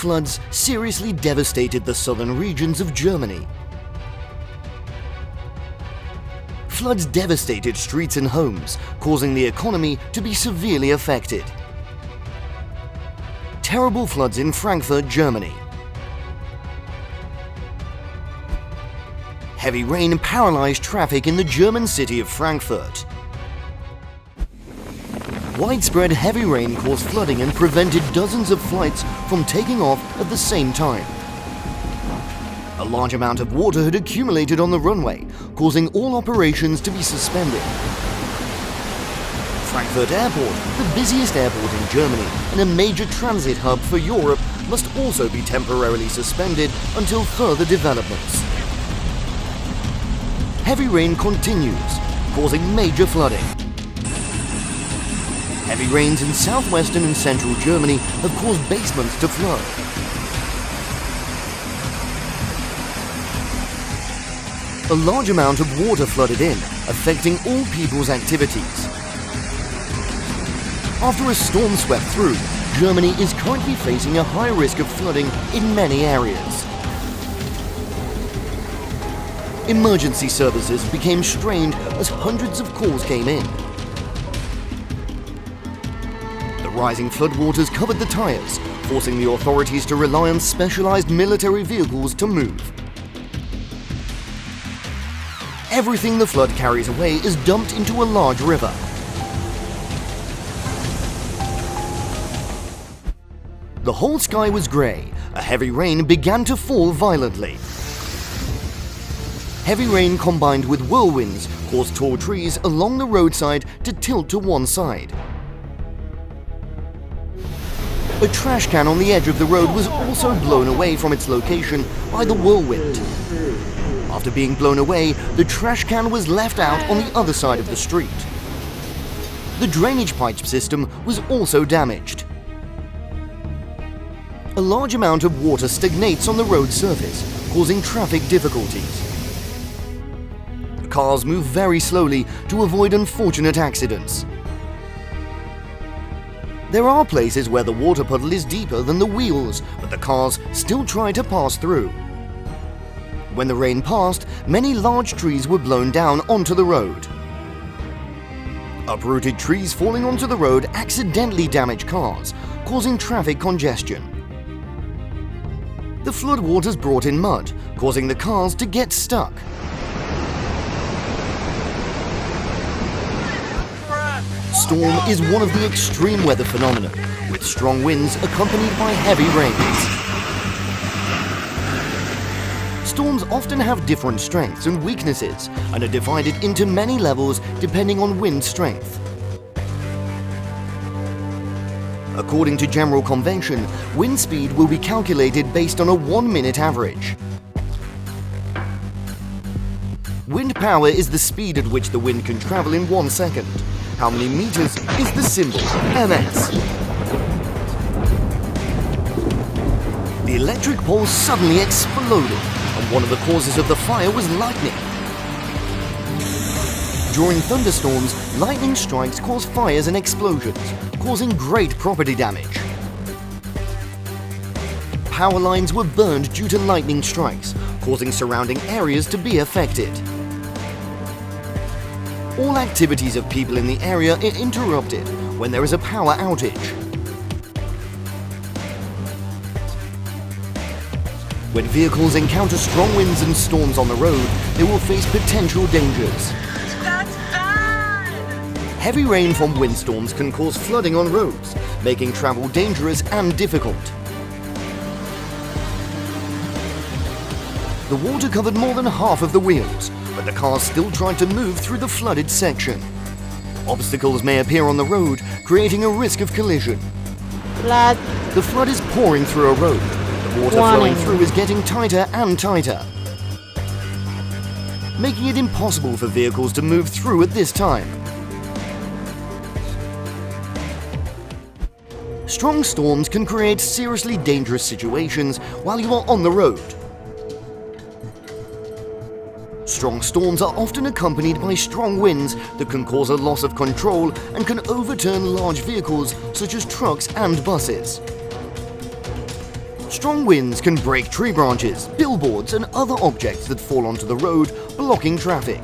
floods seriously devastated the southern regions of Germany. Floods devastated streets and homes, causing the economy to be severely affected. Terrible floods in Frankfurt, Germany. Heavy rain paralyzed traffic in the German city of Frankfurt. Widespread heavy rain caused flooding and prevented dozens of flights from taking off at the same time. A large amount of water had accumulated on the runway, causing all operations to be suspended. Frankfurt Airport, the busiest airport in Germany and a major transit hub for Europe, must also be temporarily suspended until further developments. Heavy rain continues, causing major flooding. Heavy rains in southwestern and central Germany have caused basements to flood. A large amount of water flooded in, affecting all people's activities. After a storm swept through, Germany is currently facing a high risk of flooding in many areas. Emergency services became strained as hundreds of calls came in. The rising floodwaters covered the tires, forcing the authorities to rely on specialized military vehicles to move. Everything the flood carries away is dumped into a large river. The whole sky was grey. A heavy rain began to fall violently. Heavy rain combined with whirlwinds caused tall trees along the roadside to tilt to one side. A trash can on the edge of the road was also blown away from its location by the whirlwind. After being blown away, the trash can was left out on the other side of the street. The drainage pipe system was also damaged. A large amount of water stagnates on the road surface, causing traffic difficulties. The cars move very slowly to avoid unfortunate accidents. There are places where the water puddle is deeper than the wheels, but the cars still try to pass through. When the rain passed, many large trees were blown down onto the road. Uprooted trees falling onto the road accidentally damage cars, causing traffic congestion. The floodwaters brought in mud, causing the cars to get stuck. Storm is one of the extreme weather phenomena, with strong winds accompanied by heavy rains. Storms often have different strengths and weaknesses and are divided into many levels depending on wind strength. According to general convention, wind speed will be calculated based on a 1-minute average. Wind power is the speed at which the wind can travel in 1 second. How many meters is the symbol ms. The electric pole suddenly exploded, and one of the causes of the fire was lightning. During thunderstorms, lightning strikes cause fires and explosions, causing great property damage. Power lines were burned due to lightning strikes, causing surrounding areas to be affected. All activities of people in the area are interrupted when there is a power outage. When vehicles encounter strong winds and storms on the road, they will face potential dangers. That's bad! Heavy rain from windstorms can cause flooding on roads, making travel dangerous and difficult. The water covered more than half of the wheels, but the cars still tried to move through the flooded section. Obstacles may appear on the road, creating a risk of collision. Flood. The flood is pouring through a road. The water flowing through is getting tighter and tighter, making it impossible for vehicles to move through at this time. Strong storms can create seriously dangerous situations while you are on the road. Strong storms are often accompanied by strong winds that can cause a loss of control and can overturn large vehicles such as trucks and buses. Strong winds can break tree branches, billboards, and other objects that fall onto the road, blocking traffic.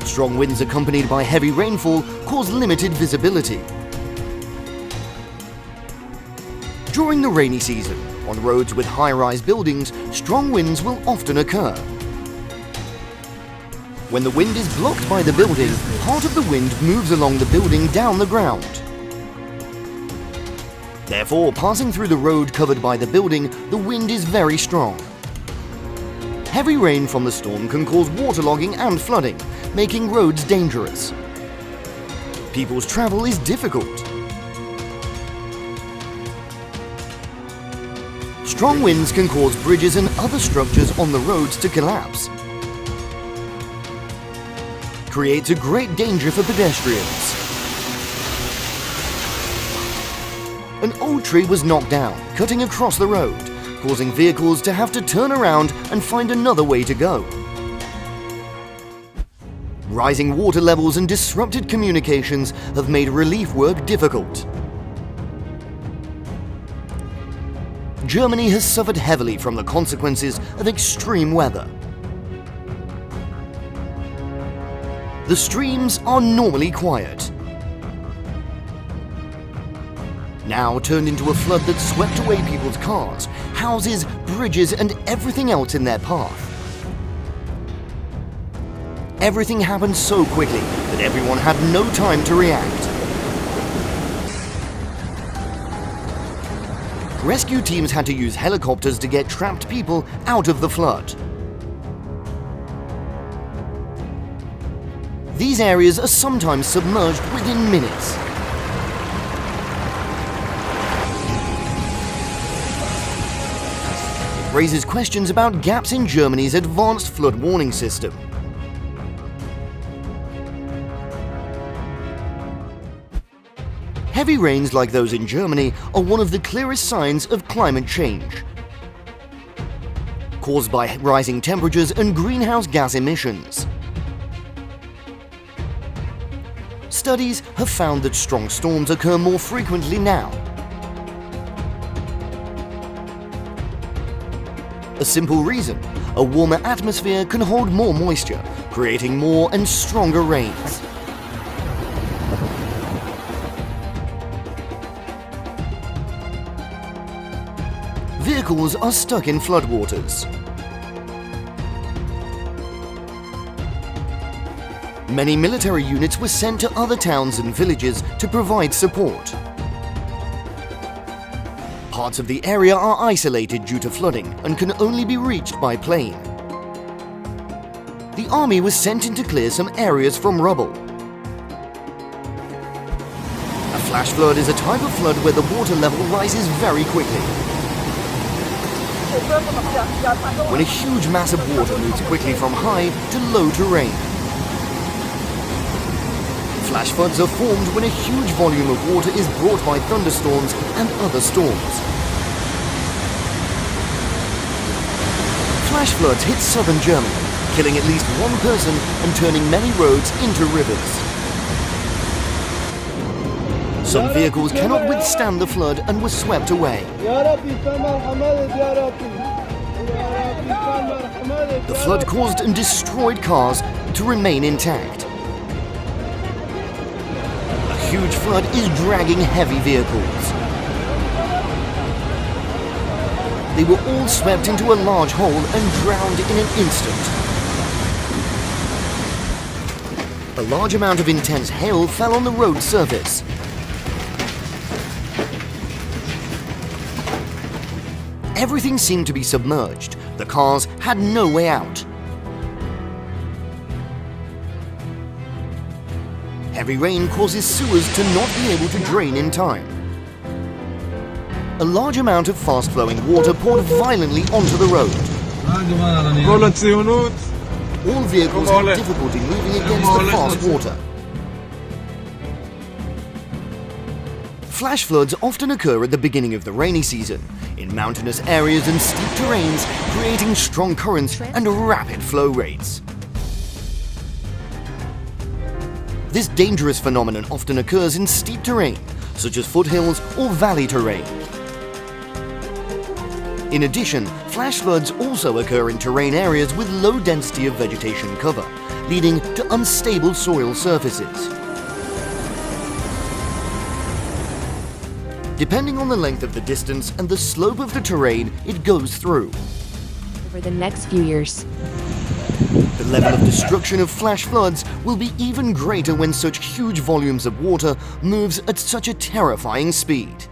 Strong winds accompanied by heavy rainfall cause limited visibility. During the rainy season, on roads with high-rise buildings, strong winds will often occur. When the wind is blocked by the building, part of the wind moves along the building down the ground. Therefore, passing through the road covered by the building, the wind is very strong. Heavy rain from the storm can cause waterlogging and flooding, making roads dangerous. People's travel is difficult. Strong winds can cause bridges and other structures on the roads to collapse. Creates a great danger for pedestrians. An old tree was knocked down, cutting across the road, causing vehicles to have to turn around and find another way to go. Rising water levels and disrupted communications have made relief work difficult. Germany has suffered heavily from the consequences of extreme weather. The streams are normally quiet, now turned into a flood that swept away people's cars, houses, bridges, and everything else in their path. Everything happened so quickly that everyone had no time to react. Rescue teams had to use helicopters to get trapped people out of the flood. These areas are sometimes submerged within minutes. It raises questions about gaps in Germany's advanced flood warning system. Heavy rains like those in Germany are one of the clearest signs of climate change, caused by rising temperatures and greenhouse gas emissions. Studies have found that strong storms occur more frequently now. A simple reason: a warmer atmosphere can hold more moisture, creating more and stronger rains. Vehicles are stuck in floodwaters. Many military units were sent to other towns and villages to provide support. Parts of the area are isolated due to flooding and can only be reached by plane. The army was sent in to clear some areas from rubble. A flash flood is a type of flood where the water level rises very quickly. When a huge mass of water moves quickly from high to low terrain. Flash floods are formed when a huge volume of water is brought by thunderstorms and other storms. Flash floods hit southern Germany, killing at least one person and turning many roads into rivers. Some vehicles cannot withstand the flood and were swept away. The flood caused and destroyed cars to remain intact. A huge flood is dragging heavy vehicles. They were all swept into a large hole and drowned in an instant. A large amount of intense hail fell on the road surface. Everything seemed to be submerged. The cars had no way out. Heavy rain causes sewers to not be able to drain in time. A large amount of fast-flowing water poured violently onto the road. All vehicles had difficulty moving against the fast water. Flash floods often occur at the beginning of the rainy season, in mountainous areas and steep terrains, creating strong currents and rapid flow rates. This dangerous phenomenon often occurs in steep terrain, such as foothills or valley terrain. In addition, flash floods also occur in terrain areas with low density of vegetation cover, leading to unstable soil surfaces. Depending on the length of the distance and the slope of the terrain it goes through, Over the next few years, the level of destruction of flash floods will be even greater when such huge volumes of water moves at such a terrifying speed.